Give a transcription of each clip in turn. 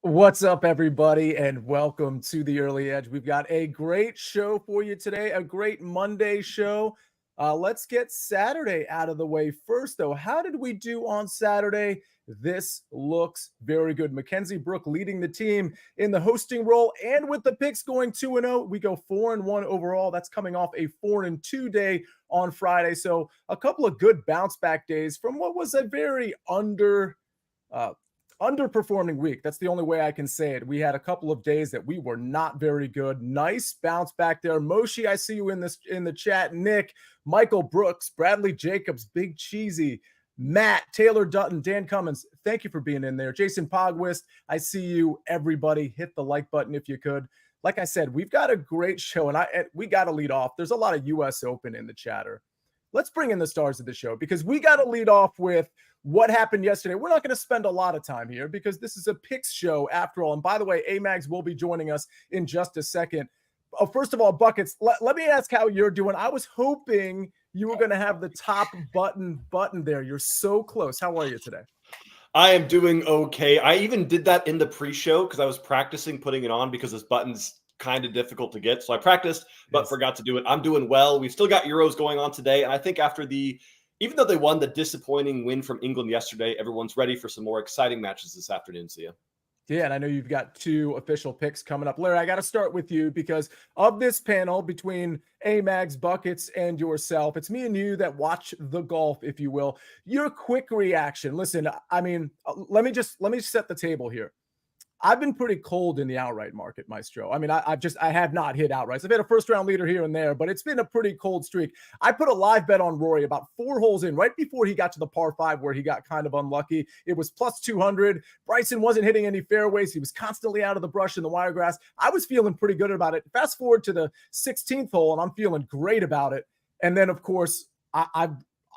What's up, everybody, and welcome to the Early Edge. We've got a great show for you today, a great Monday show. Let's get Saturday out of the way first, though. How did we do on Saturday? This looks very good. Mackenzie Brook leading the team in the hosting role, and with the picks going 2-0, we go 4-1 overall. That's coming off a 4-2 day on Friday. So a couple of good bounce back days from what was a very underperforming week. That's the only way I can say it. We had a couple of days that we were not very good. Nice bounce back there. Moshi, I see you in the chat. Nick, Michael Brooks, Bradley Jacobs, Big Cheesy, Matt, Taylor Dutton, Dan Cummins. Thank you for being in there. Jason Pogwist, I see you. Everybody, hit the like button if you could. Like I said, we've got a great show, and we got to lead off. There's a lot of U.S. Open in the chatter. Let's bring in the stars of the show because we got to lead off with what happened yesterday. We're not going to spend a lot of time here because this is a picks show after all. And by the way, Amags will be joining us in just a second. First of all, Buckets, let me ask how you're doing. I was hoping you were going to have the top button there. You're so close. How are you today? I am doing okay. I even did that in the pre-show because I was practicing putting it on because this button's kind of difficult to get. So I practiced, but forgot to do it. I'm doing well. We've still got Euros going on today. And I think after even though they won the disappointing win from England yesterday, everyone's ready for some more exciting matches this afternoon, Sia. Yeah, and I know you've got two official picks coming up. Larry, I got to start with you because of this panel between Amags, Buckets, and yourself. It's me and you that watch the golf, if you will. Your quick reaction. Listen, I mean, let me set the table here. I've been pretty cold in the outright market, Maestro. I mean, I have not hit outrights. I've had a first round leader here and there, but it's been a pretty cold streak. I put a live bet on Rory about 4 holes in right before he got to the par 5 where he got kind of unlucky. It was plus 200. Bryson wasn't hitting any fairways. He was constantly out of the brush in the wiregrass. I was feeling pretty good about it. Fast forward to the 16th hole, and I'm feeling great about it. And then, of course,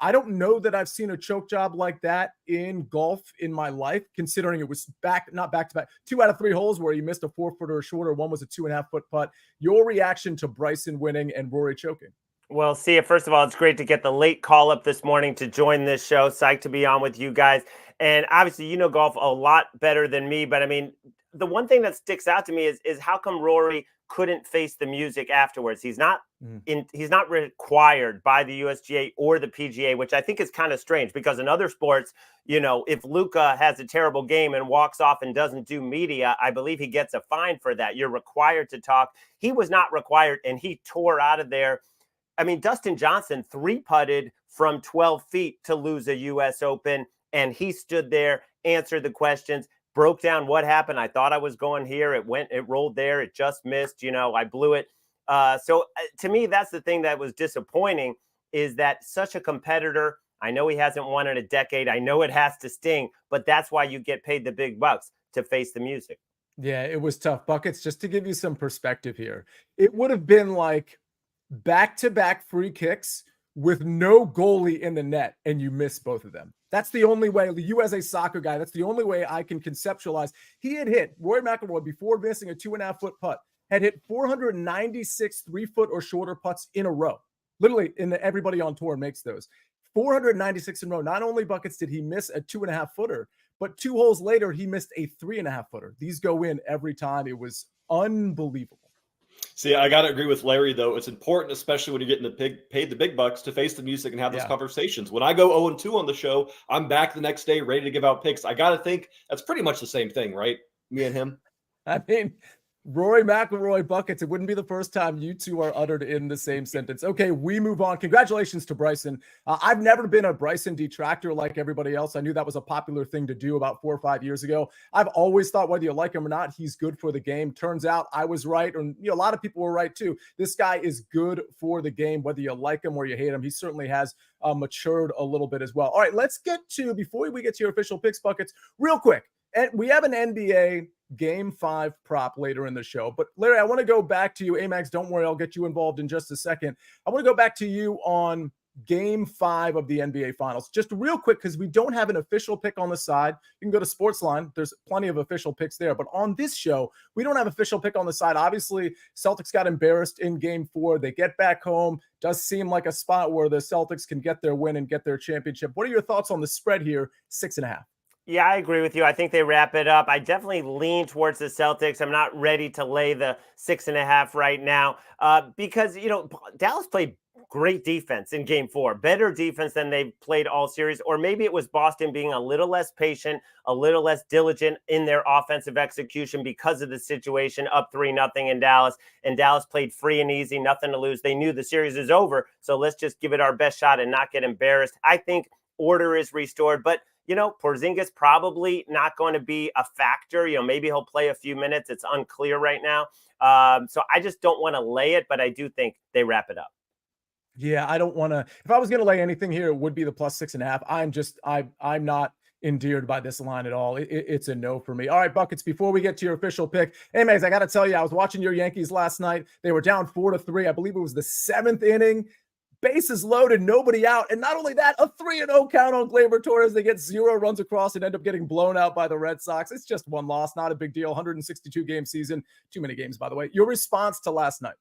I don't know that I've seen a choke job like that in golf in my life, considering it was not back to back, 2 out of 3 holes where he missed a 4-footer or shorter. One was a 2.5-foot putt. Your reaction to Bryson winning and Rory choking? Well, Sia, first of all, it's great to get the late call up this morning to join this show. Psyched to be on with you guys. And obviously, you know golf a lot better than me. But I mean, the one thing that sticks out to me is how come Rory couldn't face the music afterwards? He's not required by the USGA or the PGA, which I think is kind of strange because in other sports, you know, if Luka has a terrible game and walks off and doesn't do media, I believe he gets a fine for that. You're required to talk. He was not required, and he tore out of there. I mean, Dustin Johnson 3-putted from 12 feet to lose a U.S. Open, and he stood there, answered the questions, broke down what happened. I thought I was going here. It rolled there. It just missed. You know, I blew it. So to me, that's the thing that was disappointing is that such a competitor. I know he hasn't won in a decade. I know it has to sting, but that's why you get paid the big bucks to face the music. Yeah, it was tough. Buckets, just to give you some perspective here, it would have been like back-to-back free kicks with no goalie in the net, and you miss both of them. That's the only way. You as a soccer guy, that's the only way I can conceptualize. He had hit Rory McIlroy before missing a 2.5-foot putt, had hit 496 3-foot or shorter putts in a row. Literally, everybody on tour makes those. 496 in a row. Not only, Buckets, did he miss a 2.5-footer, but 2 holes later, he missed a 3.5-footer. These go in every time. It was unbelievable. See, I got to agree with Larry, though. It's important, especially when you're getting paid the big bucks, to face the music and have those conversations. When I go 0-2 on the show, I'm back the next day ready to give out picks. I got to think that's pretty much the same thing, right? Me and him. I mean, Rory McIlroy, Buckets, it wouldn't be the first time you two are uttered in the same sentence. Okay, we move on. Congratulations to Bryson. I've never been a Bryson detractor like everybody else. I knew that was a popular thing to do about 4 or 5 years ago. I've always thought whether you like him or not, he's good for the game. Turns out I was right, and a lot of people were right too. This guy is good for the game, whether you like him or you hate him. He certainly has matured a little bit as well. All right, let's get to, before we get to your official picks, Buckets, real quick. And we have an NBA Game 5 prop later in the show. But Larry, I want to go back to you. Amags, don't worry, I'll get you involved in just a second. I want to go back to you on Game 5 of the NBA Finals. Just real quick, because we don't have an official pick on the side. You can go to SportsLine. There's plenty of official picks there. But on this show, we don't have official pick on the side. Obviously, Celtics got embarrassed in Game 4. They get back home. Does seem like a spot where the Celtics can get their win and get their championship. What are your thoughts on the spread here, 6.5? Yeah, I agree with you. I think they wrap it up. I definitely lean towards the Celtics. I'm not ready to lay the 6.5 right now because, Dallas played great defense in game 4, better defense than they've played all series. Or maybe it was Boston being a little less patient, a little less diligent in their offensive execution because of the situation, up 3-0 in Dallas. And Dallas played free and easy, nothing to lose. They knew the series is over. So let's just give it our best shot and not get embarrassed. I think order is restored, but Porzingis probably not going to be a factor. Maybe he'll play a few minutes. It's unclear right now. So I just don't want to lay it, but I do think they wrap it up. Yeah, I don't want to. If I was going to lay anything here, it would be the plus 6.5. I'm not endeared by this line at all. It's a no for me. All right, Buckets, before we get to your official pick, hey, Mags, I got to tell you, I was watching your Yankees last night. They were down 4-3. I believe it was the 7th inning. Bases loaded, nobody out. And not only that, a 3-0 count on Gleyber Torres. They get 0 runs across and end up getting blown out by the Red Sox. It's just one loss, not a big deal. 162-game season. Too many games, by the way. Your response to last night?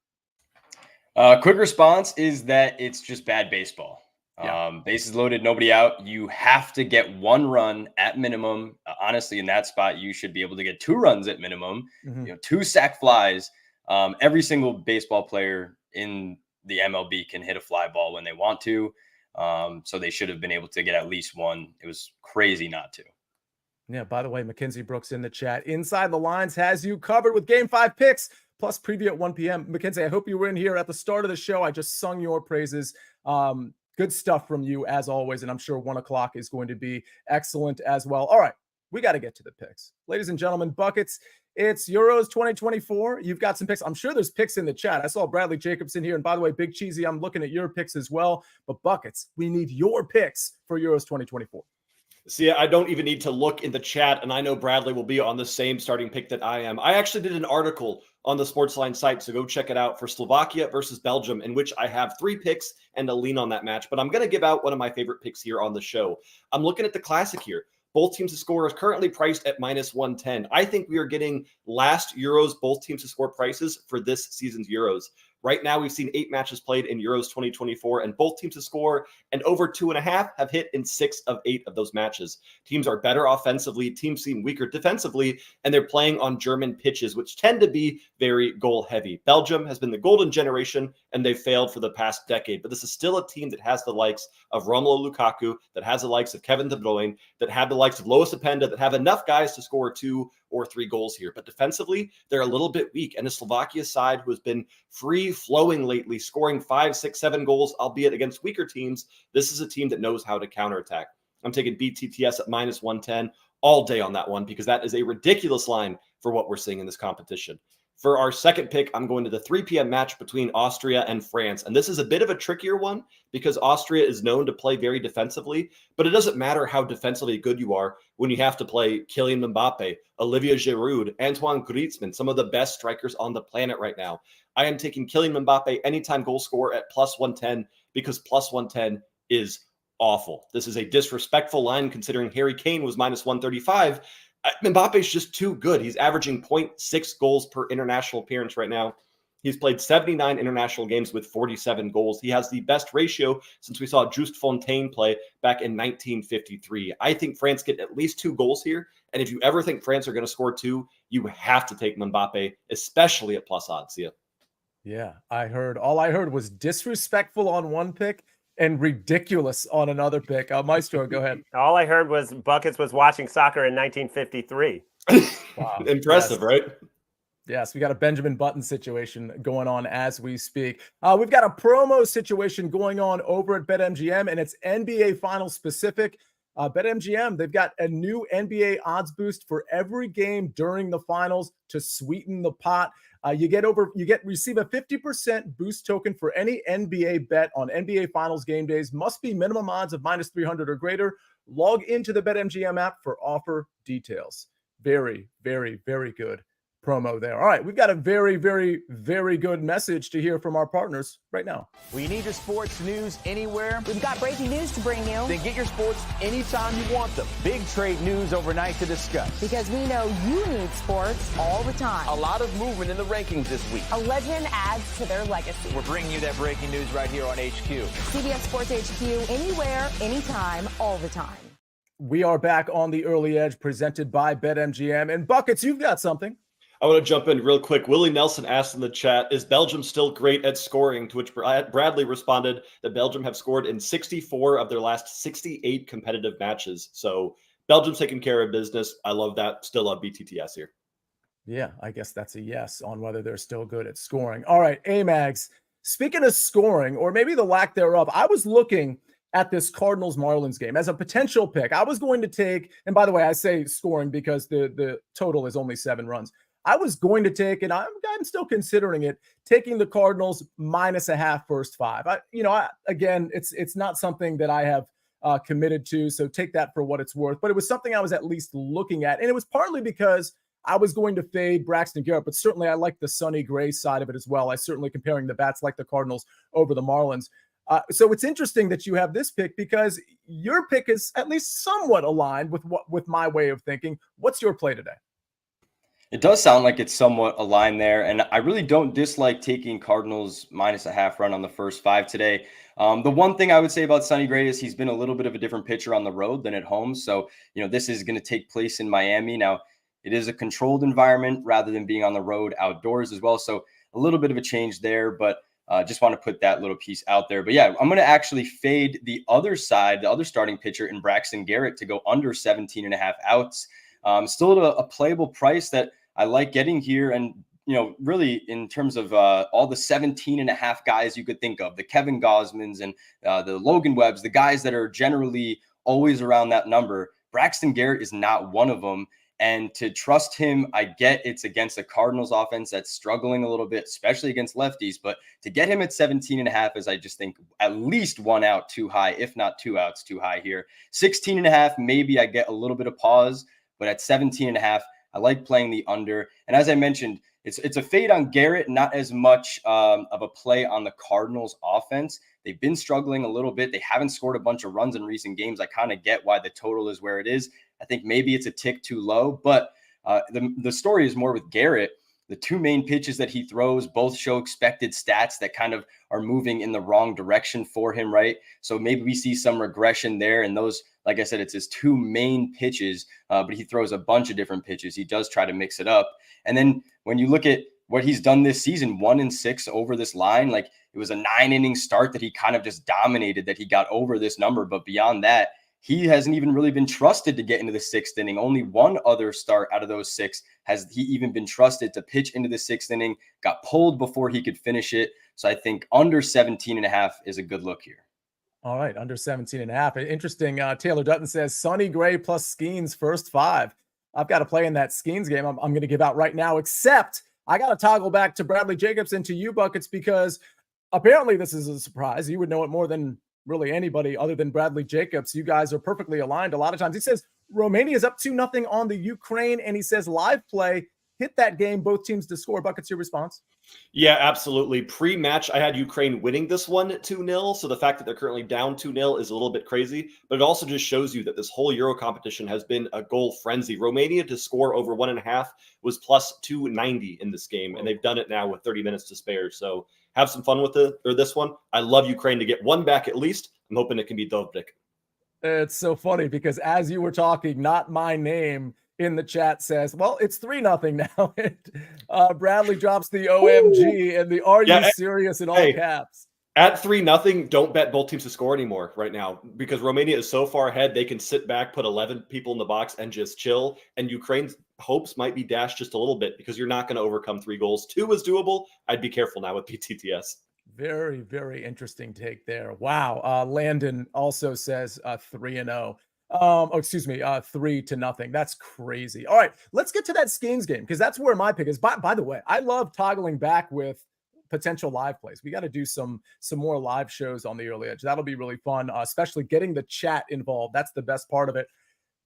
Quick response is that it's just bad baseball. Yeah. Bases loaded, nobody out. You have to get 1 run at minimum. Honestly, in that spot, you should be able to get 2 runs at minimum. 2 sac flies. Every single baseball player in the MLB can hit a fly ball when they want to. So they should have been able to get at least 1. It was crazy not to. Yeah, by the way, Mackenzie Brooks in the chat. Inside the Lines has you covered with Game 5 picks, plus preview at 1 p.m. Mackenzie, I hope you were in here at the start of the show. I just sung your praises. Good stuff from you, as always, and I'm sure 1 o'clock is going to be excellent as well. All right, we got to get to the picks. Ladies and gentlemen, Buckets, it's Euros 2024. You've got some picks. I'm sure there's picks in the chat. I saw Bradley Jacobs in here. And by the way, Big Cheesy, I'm looking at your picks as well. But Buckets, we need your picks for Euros 2024. See, I don't even need to look in the chat, and I know Bradley will be on the same starting pick that I am. I actually did an article on the SportsLine site, so go check it out, for Slovakia versus Belgium, in which I have 3 picks and a lean on that match. But I'm going to give out one of my favorite picks here on the show. I'm looking at the classic here. Both teams to score is currently priced at -110. I think we are getting last Euros both teams to score prices for this season's Euros. Right now, we've seen 8 matches played in Euros 2024, and both teams to score and over 2.5 have hit in 6 of 8 of those matches. Teams are better offensively, teams seem weaker defensively, and they're playing on German pitches, which tend to be very goal-heavy. Belgium has been the golden generation, and they've failed for the past decade, but this is still a team that has the likes of Romelu Lukaku, that has the likes of Kevin De Bruyne, that have the likes of Lois Openda, that have enough guys to score 2 or 3 goals here. But defensively, they're a little bit weak. And the Slovakia side, who has been free-flowing lately, scoring 5, 6, 7 goals, albeit against weaker teams, this is a team that knows how to counterattack. I'm taking BTTS at -110 all day on that one, because that is a ridiculous line for what we're seeing in this competition. For our second pick, I'm going to the 3 p.m. match between Austria and France. And this is a bit of a trickier one because Austria is known to play very defensively, but it doesn't matter how defensively good you are when you have to play Kylian Mbappe, Olivier Giroud, Antoine Griezmann, some of the best strikers on the planet right now. I am taking Kylian Mbappe anytime goal scorer at +110 because +110 is awful. This is a disrespectful line considering Harry Kane was -135. Mbappe's just too good. He's averaging 0.6 goals per international appearance right now. He's played 79 international games with 47 goals. He has the best ratio since we saw Just Fontaine play back in 1953. I think France get at least 2 goals here. And if you ever think France are going to score 2, you have to take Mbappe, especially at plus odds. Yeah, all I heard was disrespectful on one pick and ridiculous on another pick. Maestro, go ahead. All I heard was Buckets was watching soccer in 1953. Wow. Impressive, right? Yes, we got a Benjamin Button situation going on as we speak. We've got a promo situation going on over at BetMGM, and it's NBA Finals specific. BetMGM, they've got a new NBA odds boost for every game during the finals to sweeten the pot. Receive a 50% boost token for any NBA bet on NBA Finals game days. Must be minimum odds of -300 or greater. Log into the BetMGM app for offer details. Very, very, very good promo there. All right, we've got a very, very, very good message to hear from our partners right now. We need your sports news anywhere. We've got breaking news to bring you. Then get your sports anytime you want them. Big trade news overnight to discuss. Because we know you need sports all the time. A lot of movement in the rankings this week. A legend adds to their legacy. We're bringing you that breaking news right here on HQ. CBS Sports HQ, anywhere, anytime, all the time. We are back on the early edge presented by BetMGM. And Buckets, you've got something. I want to jump in real quick. Willie Nelson asked in the chat, is Belgium still great at scoring? To which Bradley responded that Belgium have scored in 64 of their last 68 competitive matches. So Belgium's taking care of business. I love that. Still love BTTS here. Yeah, I guess that's a yes on whether they're still good at scoring. All right, Amags, speaking of scoring, or maybe the lack thereof, I was looking at this Cardinals-Marlins game as a potential pick. I was going to take, and by the way, I say scoring because the total is only 7 runs. I was going to take, and I'm still considering it, taking the Cardinals -0.5 first 5. Again, it's not something that I have committed to, so take that for what it's worth. But it was something I was at least looking at, and it was partly because I was going to fade Braxton Garrett, but certainly I like the Sonny Gray side of it as well. I certainly, comparing the bats, like the Cardinals over the Marlins. So it's interesting that you have this pick because your pick is at least somewhat aligned with my way of thinking. What's your play today? It does sound like it's somewhat aligned there, and I really don't dislike taking Cardinals -0.5 run on the first 5 today. The one thing I would say about Sonny Gray is he's been a little bit of a different pitcher on the road than at home. So, this is going to take place in Miami. Now, it is a controlled environment rather than being on the road outdoors as well. So a little bit of a change there, but just want to put that little piece out there. But yeah, I'm going to actually fade the other side, the other starting pitcher in Braxton Garrett to go under 17.5 outs. Still at a playable price that I like getting here. And, really in terms of all the 17.5 guys you could think of, the Kevin Gausmans and the Logan Webbs, the guys that are generally always around that number, Braxton Garrett is not one of them. And to trust him, I get it's against the Cardinals offense that's struggling a little bit, especially against lefties. But to get him at 17.5 is, I just think, at least 1 out too high, if not 2 outs too high here. 16.5, maybe I get a little bit of pause, but at 17.5, I like playing the under. And as I mentioned, it's a fade on Garrett, not as much of a play on the Cardinals offense. They've been struggling a little bit. They haven't scored a bunch of runs in recent games. I kind of get why the total is where it is. I think maybe it's a tick too low, but the story is more with Garrett. The 2 main pitches that he throws both show expected stats that kind of are moving in the wrong direction for him, right? So maybe we see some regression there. And those, like I said, it's his 2 main pitches, but he throws a bunch of different pitches. He does try to mix it up. And then when you look at what he's done this season, 1-6 over this line, like it was a 9-inning start that he kind of just dominated, that he got over this number. But beyond that, he hasn't even really been trusted to get into the 6th inning. Only one other start out of those 6 has he even been trusted to pitch into the 6th inning, got pulled before he could finish it. So I think under 17.5 is a good look here. All right, under 17.5. Interesting. Taylor Dutton says Sonny Gray plus Skenes first 5. I've got to play in that Skenes game I'm going to give out right now, except I got to toggle back to Bradley Jacobs and to you, Buckets, because apparently this is a surprise. You would know it more than really anybody other than Bradley Jacobs. You guys are perfectly aligned a lot of times. He says Romania is up 2-0 on the Ukraine, and he says live play, hit that game, both teams to score. Buckets, your response? Yeah, absolutely. Pre-match, I had Ukraine winning this one 2-0. So the fact that they're currently down 2-0 is a little bit crazy, but it also just shows you that this whole Euro competition has been a goal frenzy. Romania to score over 1.5 was plus 290 in this game, and they've done it now with 30 minutes to spare. So have some fun with this one. I love Ukraine to get one back at least. I'm hoping it can be Dovnik. It's so funny because as you were talking, not my name in the chat says, well, it's 3-0 now. Bradley drops the OMG and the are you serious in all caps. At 3-0, don't bet both teams to score anymore right now because Romania is so far ahead. They can sit back, put 11 people in the box and just chill. And Ukraine's hopes might be dashed just a little bit because you're not going to overcome 3 goals. 2 is doable. I'd be careful now with BTTS. Very, very interesting take there. Wow. Landon also says 3-0. 3-0. That's crazy. All right, let's get to that Skenes game because that's where my pick is. By the way, I love toggling back with potential live plays. We got to do some more live shows on the early edge. That'll be really fun, especially getting the chat involved. That's the best part of it.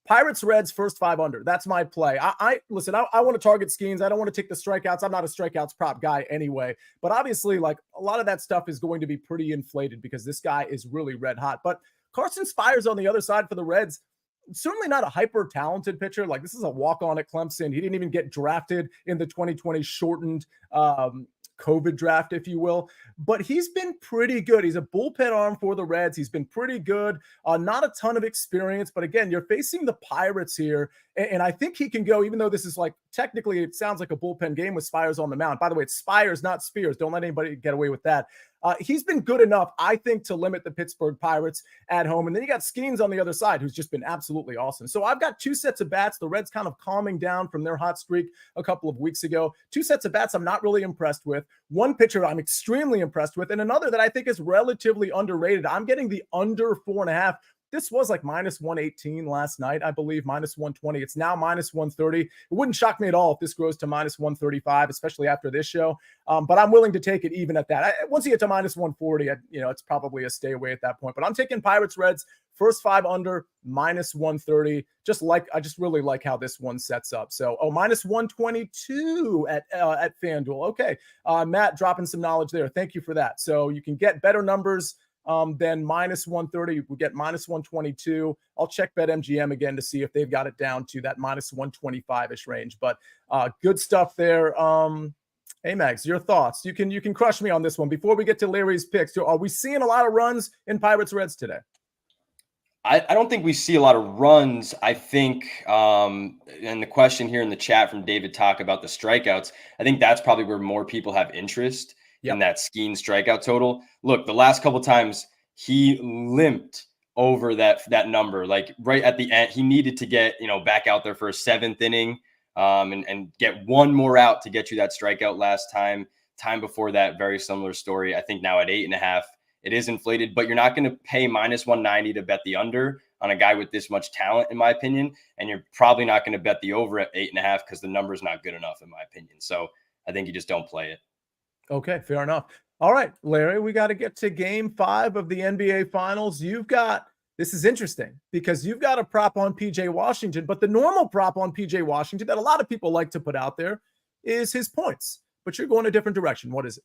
Pirates Reds first 5 under. That's my play. I want to target Skenes. I don't want to take the strikeouts. I'm not a strikeouts prop guy anyway, but obviously like a lot of that stuff is going to be pretty inflated because this guy is really red hot. But Carson Spires on the other side for the Reds, certainly not a hyper talented pitcher. Like this is a walk on at Clemson. He didn't even get drafted in the 2020 shortened COVID draft, if you will, but he's been pretty good. He's a bullpen arm for the Reds. He's been pretty good. Not a ton of experience, but again, you're facing the Pirates here, and I think he can go, even though this is like, technically it sounds like a bullpen game with Spires on the mound. By the way, it's Spires, not Spears. Don't let anybody get away with that. He's been good enough, I think, to limit the Pittsburgh Pirates at home. And then you got Skenes on the other side, who's just been absolutely awesome. So I've got two sets of bats. The Reds kind of calming down from their hot streak a couple of weeks ago. Two sets of bats I'm not really impressed with. One pitcher I'm extremely impressed with, and another that I think is relatively underrated. I'm getting the under 4.5. This was like minus 118 last night, I believe, minus 120. It's now minus 130. It wouldn't shock me at all if this grows to minus 135, especially after this show. But I'm willing to take it even at that. Once you get to minus 140, it's probably a stay away at that point. But I'm taking Pirates Reds first 5 under minus 130. I just really like how this one sets up. So, minus 122 at FanDuel. Okay, Matt dropping some knowledge there. Thank you for that. So you can get better numbers then minus 130, we get minus 122. I'll check BetMGM again to see if they've got it down to that minus 125-ish range. But good stuff there. Amags, your thoughts? You can crush me on this one. Before we get to Larry's picks, are we seeing a lot of runs in Pirates Reds today? I don't think we see a lot of runs. I think, and the question here in the chat from David talk about the strikeouts, I think that's probably where more people have interest. Yep. In that Skenes strikeout total. Look, the last couple times he limped over that number, like right at the end. He needed to get back out there for a 7th inning and get one more out to get you that strikeout last time. Time before that, very similar story. I think now at 8.5, it is inflated, but you're not going to pay minus 190 to bet the under on a guy with this much talent, in my opinion. And you're probably not going to bet the over at 8.5 because the number is not good enough, in my opinion. So I think you just don't play it. Okay, fair enough. All right, Larry, we got to get to game 5 of the NBA Finals. This is interesting because you've got a prop on PJ Washington, but the normal prop on PJ Washington that a lot of people like to put out there is his points, but you're going a different direction. What is it?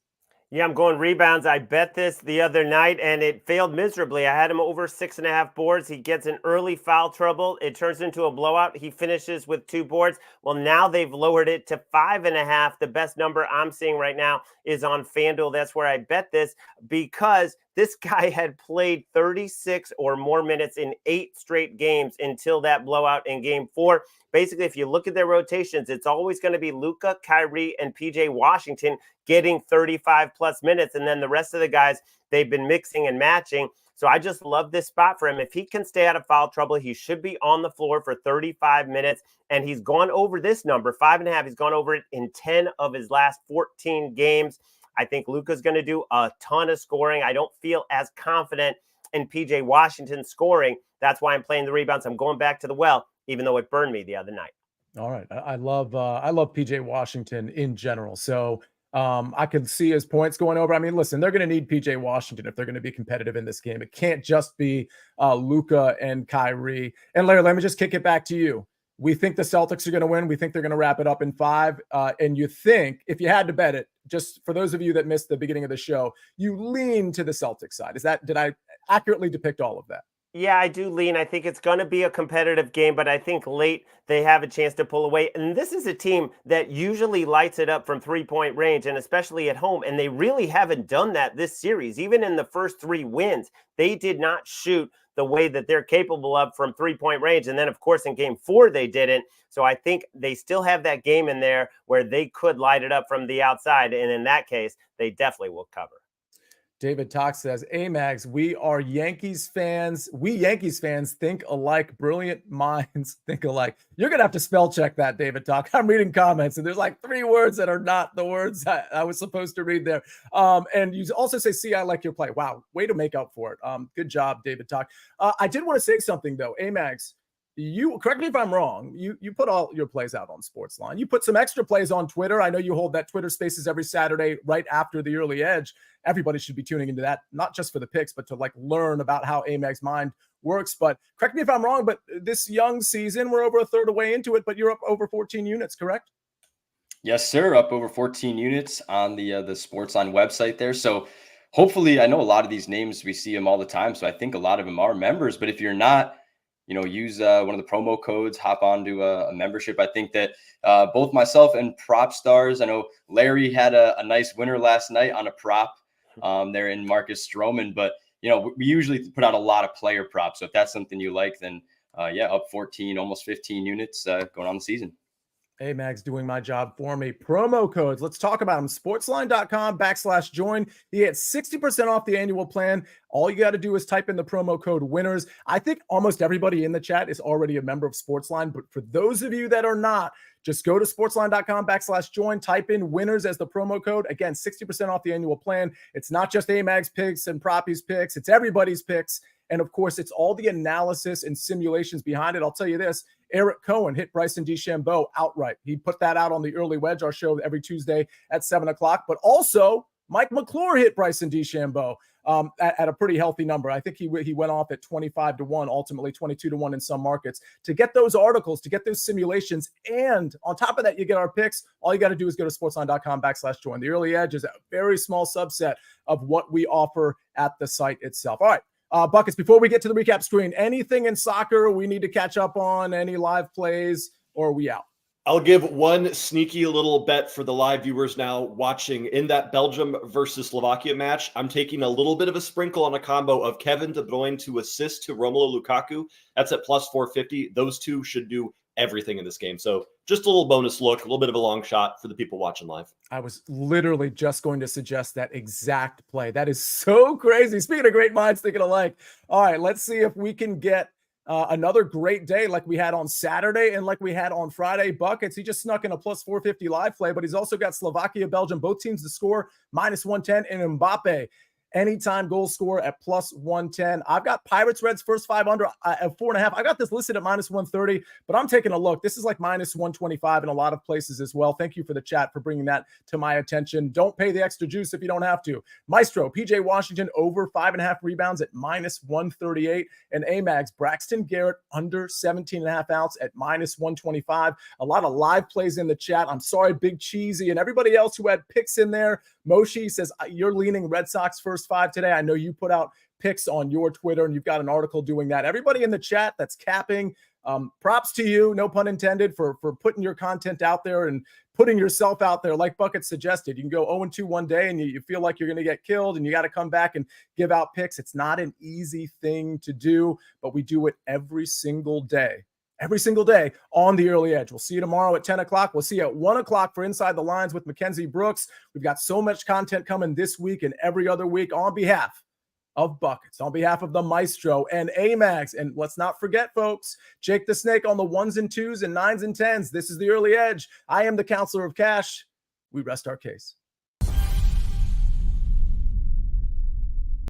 Yeah, I'm going rebounds. I bet this the other night, and it failed miserably. I had him over 6.5 boards. He gets an early foul trouble. It turns into a blowout. He finishes with 2 boards. Well, now they've lowered it to 5.5. The best number I'm seeing right now is on FanDuel. That's where I bet this because this guy had played 36 or more minutes in 8 straight games until that blowout in game 4. Basically, if you look at their rotations, it's always going to be Luka, Kyrie, and PJ Washington getting 35 plus minutes. And then the rest of the guys, they've been mixing and matching. So I just love this spot for him. If he can stay out of foul trouble, he should be on the floor for 35 minutes. And he's gone over this number, 5.5. He's gone over it in 10 of his last 14 games. I think Luka's going to do a ton of scoring. I don't feel as confident in PJ Washington scoring. That's why I'm playing the rebounds. I'm going back to the well, even though it burned me the other night. All right. I love PJ Washington in general. So I can see his points going over. I mean, listen, they're going to need PJ Washington if they're going to be competitive in this game. It can't just be Luka and Kyrie. And Larry, let me just kick it back to you. We think the Celtics are going to win. We think they're going to wrap it up in 5. And you think, if you had to bet it, just for those of you that missed the beginning of the show, you lean to the Celtics side. Did I accurately depict all of that? Yeah, I do lean. I think it's going to be a competitive game, but I think late they have a chance to pull away. And this is a team that usually lights it up from 3-point range, and especially at home. And they really haven't done that this series. Even in the first 3 wins, they did not shoot the way that they're capable of from 3-point range. And then, of course, in game 4, they didn't. So I think they still have that game in there where they could light it up from the outside. And in that case, they definitely will cover. David Talk says, Amags, we are Yankees fans. We Yankees fans think alike. Brilliant minds think alike. You're going to have to spell check that, David Talk. I'm reading comments, and there's like 3 words that are not the words I was supposed to read there. And you also say, see, I like your play. Wow, way to make up for it. Good job, David Talk. I did want to say something, though. Amags, you correct me if I'm wrong. You put all your plays out on SportsLine. You put some extra plays on Twitter. I know you hold that Twitter Spaces every Saturday right after the early edge. Everybody should be tuning into that, not just for the picks, but to like learn about how Amags mind works. But correct me if I'm wrong, but this young season, we're over a third away into it, but you're up over 14 units, correct? Yes, sir. Up over 14 units on the SportsLine website there. So hopefully, I know a lot of these names, we see them all the time. So I think a lot of them are members, but if you're not, use one of the promo codes, hop onto a membership. I think that both myself and prop stars, I know Larry had a nice winner last night on a prop there in Marcus Stroman, but we usually put out a lot of player props. So if that's something you like, then up 14, almost 15 units going on the season. Amags doing my job for me. Promo codes. Let's talk about them. Sportsline.com/join. You get 60% off the annual plan. All you got to do is type in the promo code winners. I think almost everybody in the chat is already a member of Sportsline, but for those of you that are not, just go to sportsline.com/join, type in winners as the promo code. Again, 60% off the annual plan. It's not just Amags picks and Proppies picks. It's everybody's picks. And of course, it's all the analysis and simulations behind it. I'll tell you this, Eric Cohen hit Bryson DeChambeau outright. He put that out on the Early Wedge, our show every Tuesday at 7 o'clock. But also, Mike McClure hit Bryson DeChambeau at a pretty healthy number. I think he went off at 25-1, ultimately 22-1 in some markets. To get those articles, to get those simulations, and on top of that, you get our picks. All you got to do is go to sportsline.com/join. The Early Edge is a very small subset of what we offer at the site itself. All right. Buckets, before we get to the recap screen, anything in soccer we need to catch up on, any live plays, or are we out? I'll give one sneaky little bet for the live viewers now watching. In that Belgium versus Slovakia match, I'm taking a little bit of a sprinkle on a combo of Kevin De Bruyne to assist to Romelu Lukaku. That's at plus 450. Those two should do everything in this game. So just a little bonus look, a little bit of a long shot for the people watching live. I was literally just going to suggest that exact play. That is so crazy. Speaking of great minds thinking alike. All right, let's see if we can get another great day like we had on Saturday and like we had on Friday. Buckets, he just snuck in a plus 450 live play, but he's also got Slovakia, Belgium, both teams to score minus 110, and Mbappe anytime goal scorer at plus 110. I've got Pirates Reds first 5 under at 4.5. I got this listed at minus 130, but I'm taking a look. This is like minus 125 in a lot of places as well. Thank you for the chat for bringing that to my attention. Don't pay the extra juice if you don't have to. Maestro, PJ Washington over 5.5 rebounds at minus 138, and Amags Braxton Garrett under 17.5 ounce at minus 125. A lot of live plays in the chat. I'm sorry, Big Cheesy and everybody else who had picks in there. Moshi says you're leaning Red Sox first 5 today. I know you put out picks on your Twitter and you've got an article doing that. Everybody in the chat that's capping, props to you, no pun intended, for putting your content out there and putting yourself out there like Bucket suggested. You can go 0-2 one day and you feel like you're going to get killed and you got to come back and give out picks. It's not an easy thing to do, but we do it every single day on the Early Edge. We'll see you tomorrow at 10 o'clock. We'll see you at 1 o'clock for Inside the Lines with Mackenzie Brooks. We've got so much content coming this week and every other week on behalf of Buckets, on behalf of the Maestro and Amags. And let's not forget, folks, Jake the Snake on the 1s and 2s and 9s and 10s. This is the Early Edge. I am the Counselor of Cash. We rest our case.